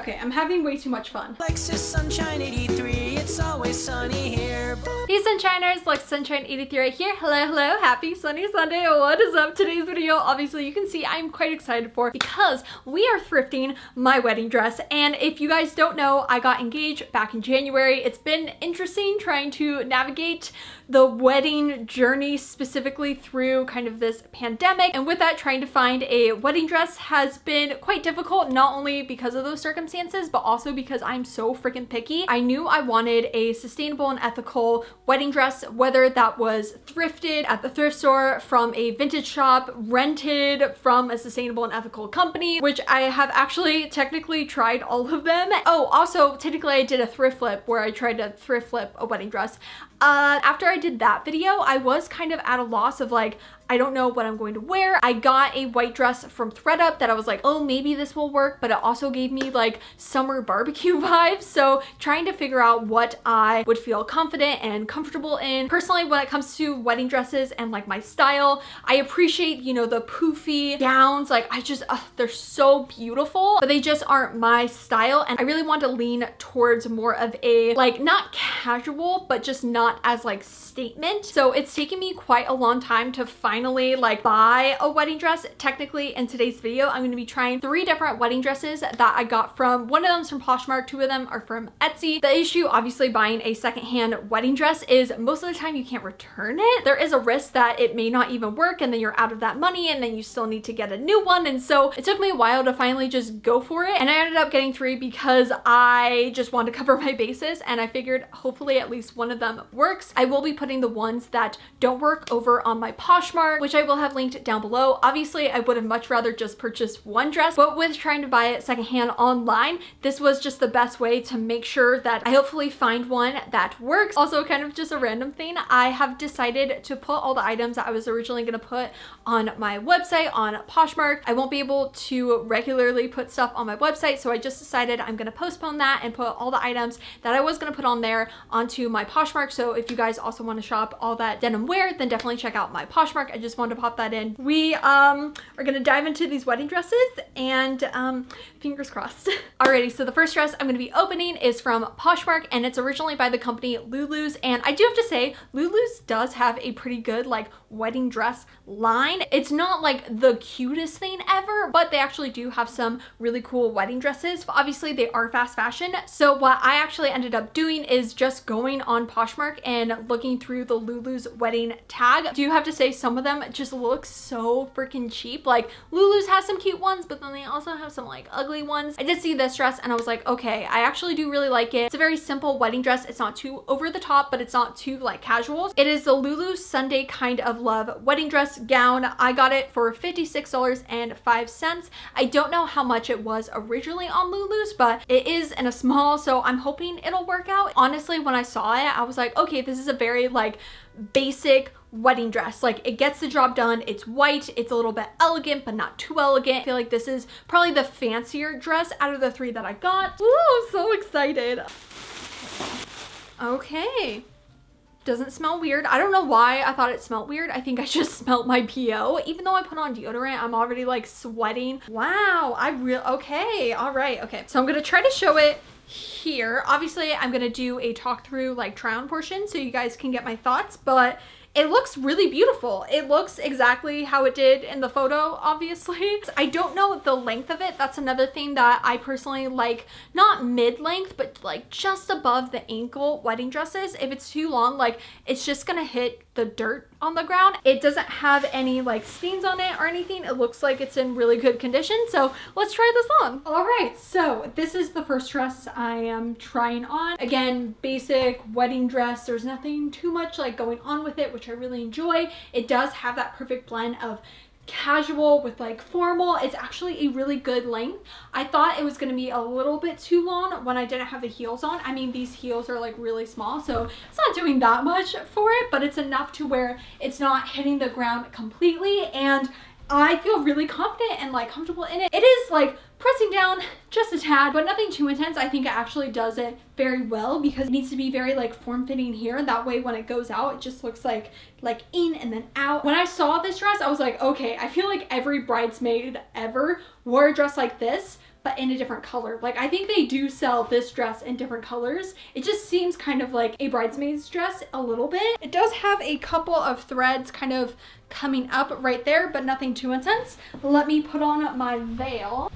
Okay, I'm having way too much fun. Alexasunshine 83, it's always sunny here. Hey Sunshiners, Sunshine 83 right here. Hello, hello, happy sunny Sunday. What is up? Today's video, obviously you can see I'm quite excited for because we are thrifting my wedding dress. And if you guys don't know, I got engaged back in January. It's been interesting trying to navigate the wedding journey, specifically through kind of this pandemic. And with that, trying to find a wedding dress has been quite difficult, not only because of those circumstances, but also because I'm so freaking picky. I knew I wanted a sustainable and ethical wedding dress, whether that was thrifted at the thrift store, from a vintage shop, rented from a sustainable and ethical company, which I have actually technically tried all of them. Oh, also technically I did a thrift flip where I tried to thrift flip a wedding dress. After I did that video, I was kind of at a loss of like, I don't know what I'm going to wear. I got a white dress from thredUP that I was like, oh, maybe this will work, but it also gave me like summer barbecue vibes. So trying to figure out what I would feel confident and comfortable in. Personally, when it comes to wedding dresses and like my style, I appreciate, you know, the poofy gowns. Like they're so beautiful, but they just aren't my style. And I really want to lean towards more of a, like, not casual, but just not as like statement. So it's taken me quite a long time to finally like buy a wedding dress. Technically in today's video, I'm going to be trying 3 different wedding dresses that I got from, one of them's from Poshmark, 2 of them are from Etsy. The issue obviously buying a secondhand wedding dress is most of the time you can't return it. There is a risk that it may not even work and then you're out of that money and then you still need to get a new one. And so it took me a while to finally just go for it. And I ended up getting 3 because I just wanted to cover my bases and I figured hopefully at least one of them works. I will be putting the ones that don't work over on my Poshmark, which I will have linked down below. Obviously, I would have much rather just purchased one dress, but with trying to buy it secondhand online, this was just the best way to make sure that I hopefully find one that works. Also, kind of just a random thing, I have decided to put all the items that I was originally going to put on my website on Poshmark. I won't be able to regularly put stuff on my website, so I just decided I'm going to postpone that and put all the items that I was going to put on there onto my Poshmark. So if you guys also want to shop all that denim wear, then definitely check out my Poshmark. I just wanted to pop that in. We are gonna dive into these wedding dresses and fingers crossed. Alrighty, so the first dress I'm gonna be opening is from Poshmark and it's originally by the company Lulu's, and I do have to say Lulu's does have a pretty good like wedding dress line. It's not like the cutest thing ever, but they actually do have some really cool wedding dresses. Obviously they are fast fashion, so what I actually ended up doing is just going on Poshmark and looking through the Lulu's wedding tag. I do have to say some of them just look so freaking cheap. Like Lulu's has some cute ones, but then they also have some like ugly ones. I did see this dress and I was like, okay, I actually do really like it. It's a very simple wedding dress. It's not too over the top, but it's not too like casual. It is the Lulu Sunday Kind of Love wedding dress gown. I got it for $56.05. I don't know how much it was originally on Lulu's, but it is in a small, so I'm hoping it'll work out. Honestly, when I saw it, I was like, okay, this is a very like basic wedding dress. Like it gets the job done. It's white. It's a little bit elegant, but not too elegant. I feel like this is probably the fancier dress out of the 3 that I got. Ooh, I'm so excited. Okay. Doesn't smell weird. I don't know why I thought it smelled weird. I think I just smelled my PO. Even though I put on deodorant, I'm already like sweating. Wow, okay, all right, okay. So I'm gonna try to show it here. Obviously, I'm gonna do a talk through like try on portion so you guys can get my thoughts, but it looks really beautiful. It looks exactly how it did in the photo, obviously. I don't know the length of it. That's another thing that I personally like, not mid-length, but like just above the ankle wedding dresses. If it's too long, like it's just gonna hit the dirt on the ground. It doesn't have any like stains on it or anything. It looks like it's in really good condition. So let's try this on. All right, so this is the first dress I am trying on. Again, basic wedding dress. There's nothing too much like going on with it, which I really enjoy. It does have that perfect blend of casual with like formal. It's actually a really good length. I thought it was going to be a little bit too long when I didn't have the heels on. I mean, these heels are like really small, so it's not doing that much for it, but it's enough to where it's not hitting the ground completely, and I feel really confident and like comfortable in it. It is like pressing down just a tad, but nothing too intense. I think it actually does it very well because it needs to be very like form-fitting here. That way when it goes out, it just looks like in and then out. When I saw this dress, I was like, okay, I feel like every bridesmaid ever wore a dress like this, but in a different color. Like, I think they do sell this dress in different colors. It just seems kind of like a bridesmaid's dress a little bit. It does have a couple of threads kind of coming up right there, but nothing too intense. Let me put on my veil.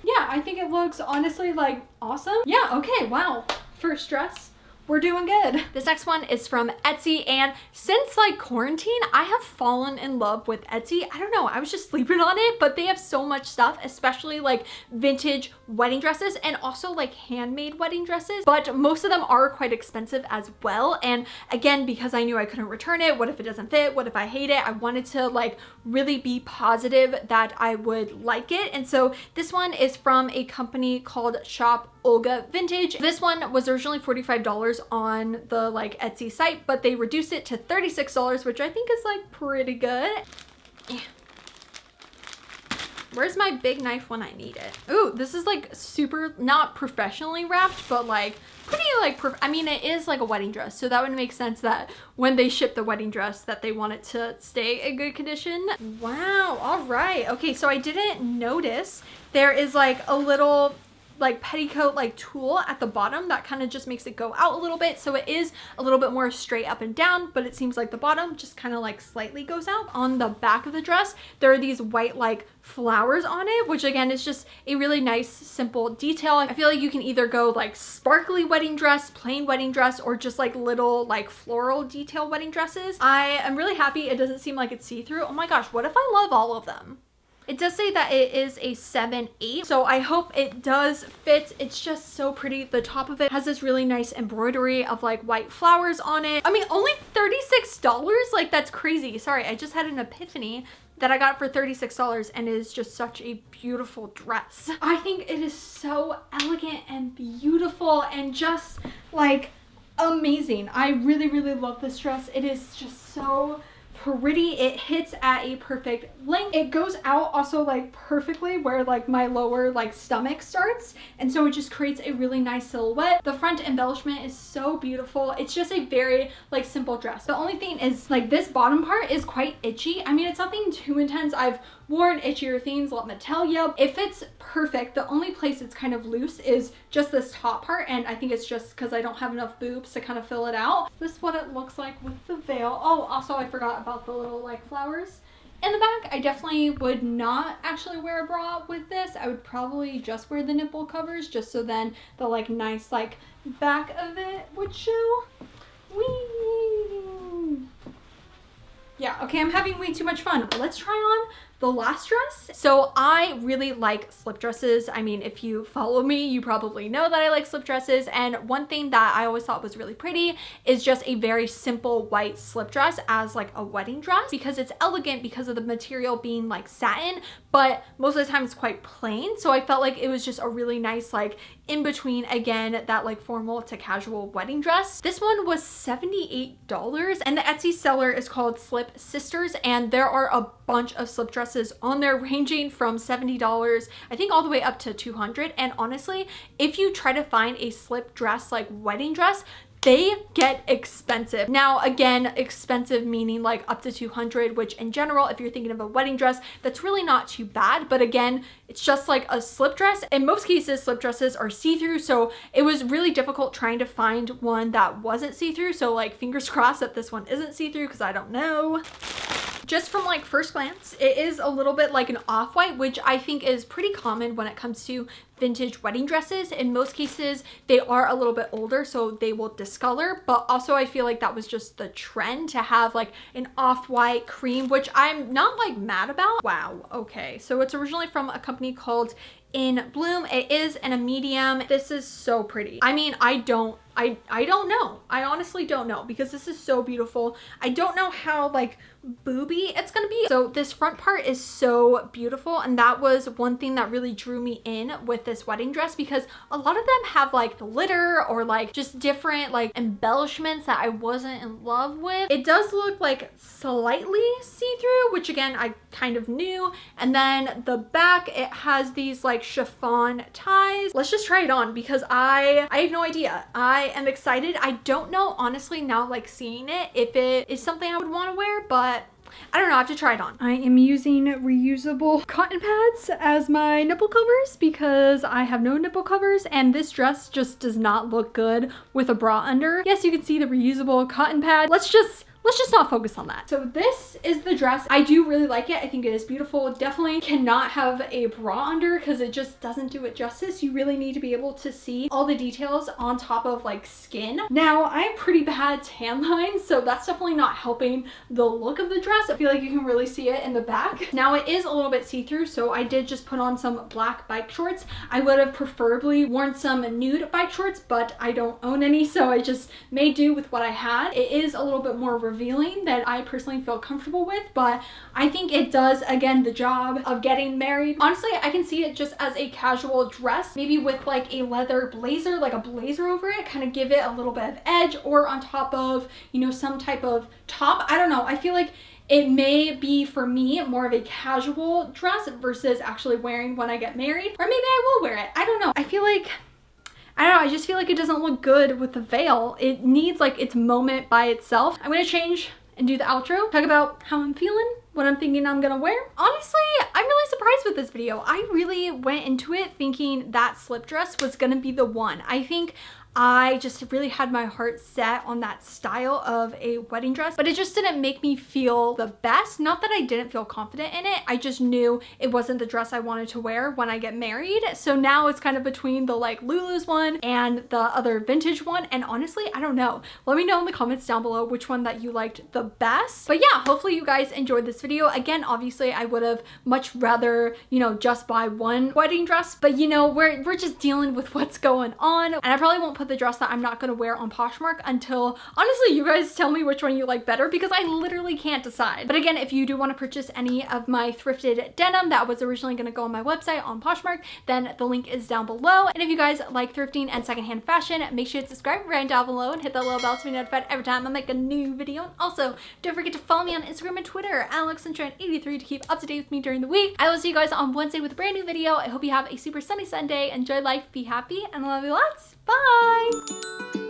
Yeah, I think it looks honestly like awesome. Yeah, okay, wow. First dress. We're doing good. This next one is from Etsy, and since like quarantine, I have fallen in love with Etsy. I don't know, I was just sleeping on it, but they have so much stuff, especially like vintage wedding dresses and also like handmade wedding dresses, but most of them are quite expensive as well. And again, because I knew I couldn't return it, what if it doesn't fit? What if I hate it? I wanted to like really be positive that I would like it. And so this one is from a company called Shop Olga Vintage. This one was originally $45 on the like Etsy site, but they reduced it to $36, which I think is like pretty good. Yeah. Where's my big knife when I need it? Ooh, this is like super, not professionally wrapped, but like pretty like, I mean, it is like a wedding dress. So that would make sense that when they ship the wedding dress that they want it to stay in good condition. Wow, all right. Okay, so I didn't notice there is like a little like petticoat like tool at the bottom that kind of just makes it go out a little bit, so it is a little bit more straight up and down, but it seems like the bottom just kind of like slightly goes out. On the back of the dress there are these white like flowers on it, which again is just a really nice simple detail. I feel like you can either go like sparkly wedding dress, plain wedding dress, or just like little like floral detail wedding dresses. I am really happy it doesn't seem like it's see-through. Oh my gosh, what if I love all of them? It does say that it is a 7/8, so I hope it does fit. It's just so pretty. The top of it has this really nice embroidery of like white flowers on it. I mean, only $36? Like, that's crazy. Sorry, I just had an epiphany that I got for $36, and it is just such a beautiful dress. I think it is so elegant and beautiful and just like amazing. I really, really love this dress. It is just so pretty. It hits at a perfect length. It goes out also like perfectly where like my lower like stomach starts, and so it just creates a really nice silhouette. The front embellishment is so beautiful. It's just a very like simple dress. The only thing is like this bottom part is quite itchy. I mean, it's nothing too intense. I've worn itchier things, let me tell you. It fits perfect. The only place it's kind of loose is just this top part, and I think it's just because I don't have enough boobs to kind of fill it out. This is what it looks like with the veil. Oh, also I forgot about the little like flowers in the back. I definitely would not actually wear a bra with this. I would probably just wear the nipple covers, just so then the like nice like back of it would show. Whee! Yeah, okay, I'm having way too much fun. Let's try on the last dress. So I really like slip dresses. I mean, if you follow me, you probably know that I like slip dresses. And one thing that I always thought was really pretty is just a very simple white slip dress as like a wedding dress, because it's elegant because of the material being like satin, but most of the time it's quite plain. So I felt like it was just a really nice like in between, again, that like formal to casual wedding dress. This one was $78, and the Etsy seller is called Slip Sisters, and there are a bunch of slip dresses on there ranging from $70 I think all the way up to $200. And honestly, if you try to find a slip dress like wedding dress, they get expensive. Now, again, expensive meaning like up to $200, which in general, if you're thinking of a wedding dress, that's really not too bad. But again, it's just like a slip dress. In most cases, slip dresses are see-through, so it was really difficult trying to find one that wasn't see-through. So like fingers crossed that this one isn't see-through, because I don't know. Just from like first glance, it is a little bit like an off-white, which I think is pretty common when it comes to vintage wedding dresses. In most cases, they are a little bit older, so they will discolor, but also I feel like that was just the trend to have like an off-white cream, which I'm not like mad about. Wow, okay, so it's originally from a company called In Bloom. It is in a medium. This is so pretty. I mean, I don't know. I honestly don't know, because this is so beautiful. I don't know how like booby it's gonna be. So this front part is so beautiful, and that was one thing that really drew me in with this wedding dress, because a lot of them have like glitter or like just different like embellishments that I wasn't in love with. It does look like slightly see-through, which again I kind of knew. And then the back, it has these like chiffon ties. Let's just try it on, because I have no idea. I am excited. I don't know honestly now, like seeing it, if it is something I would want to wear, but I don't know, I have to try it on. I am using reusable cotton pads as my nipple covers because I have no nipple covers, and this dress just does not look good with a bra under. Yes, you can see the reusable cotton pad. Let's just not focus on that. So this is the dress. I do really like it. I think it is beautiful. Definitely cannot have a bra under because it just doesn't do it justice. You really need to be able to see all the details on top of like skin. Now, I have pretty bad tan lines, so that's definitely not helping the look of the dress. I feel like you can really see it in the back. Now, it is a little bit see-through, so I did just put on some black bike shorts. I would have preferably worn some nude bike shorts, but I don't own any, so I just made do with what I had. It is a little bit more revealing that I personally feel comfortable with, but I think it does, again, the job of getting married. Honestly, I can see it just as a casual dress, maybe with like a leather blazer, like a blazer over it, kind of give it a little bit of edge, or on top of, you know, some type of top. I don't know. I feel like it may be, for me, more of a casual dress versus actually wearing when I get married, or maybe I will wear it. I don't know. I don't know, I just feel like it doesn't look good with the veil. It needs like its moment by itself. I'm gonna change and do the outro, talk about how I'm feeling, what I'm thinking I'm gonna wear. Honestly, I'm really surprised with this video. I really went into it thinking that slip dress was gonna be the one. I think I just really had my heart set on that style of a wedding dress, but it just didn't make me feel the best. Not that I didn't feel confident in it, I just knew it wasn't the dress I wanted to wear when I get married. So now it's kind of between the like Lulu's one and the other vintage one, and honestly, I don't know. Let me know in the comments down below which one that you liked the best. But yeah, hopefully you guys enjoyed this video. Again, obviously I would have much rather, you know, just buy one wedding dress, but you know, we're just dealing with what's going on, and I probably won't put the dress that I'm not going to wear on Poshmark until, honestly, you guys tell me which one you like better, because I literally can't decide. But again, if you do want to purchase any of my thrifted denim that was originally going to go on my website on Poshmark, then the link is down below. And if you guys like thrifting and secondhand fashion, make sure to subscribe right down below and hit that little bell to be notified every time I make a new video. And also, don't forget to follow me on Instagram and Twitter, alexasunshine83, to keep up to date with me during the week. I will see you guys on Wednesday with a brand new video. I hope you have a super sunny Sunday. Enjoy life, be happy, and I love you lots. Bye!